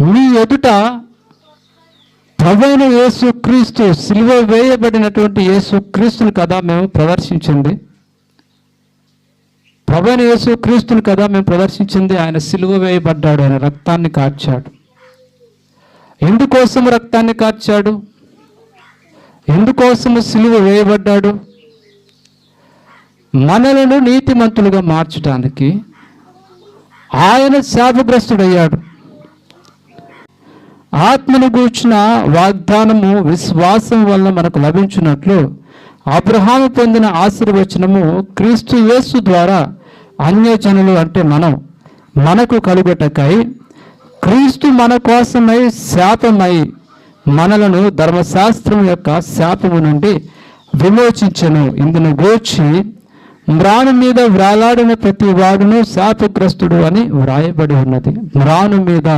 మీ ఎదుట ప్రభువైన యేసుక్రీస్తు సిలువ వేయబడినటువంటి యేసుక్రీస్తుని కదా మేము ప్రదర్శించింది. ప్రభువైన యేసుక్రీస్తుని కదా మేము ప్రదర్శించింది. ఆయన సిలువ వేయబడ్డాడు, ఆయన రక్తాన్ని కార్చాడు. ఎందుకోసం రక్తాన్ని కార్చాడు? ఎందుకోసము సిలువ వేయబడ్డాడు? మనలను నీతిమంతులుగా మార్చడానికి ఆయన శాపగ్రస్తుడయ్యాడు. ఆత్మను గూర్చిన వాగ్దానము విశ్వాసం వల్ల మనకు లభించినట్లు అబ్రహాము పొందిన ఆశీర్వచనము క్రీస్తు యేసు ద్వారా అన్యజనులు అంటే మనకు కలుగుటకై క్రీస్తు మన కోసమై శాపమై మనలను ధర్మశాస్త్రం యొక్క శాపము నుండి విమోచించెను. ఇందును గూర్చి మ్రాను మీద వ్రాలాడిన ప్రతి వాడును శాపగ్రస్తుడు అని వ్రాయబడి ఉన్నది. మ్రాను మీద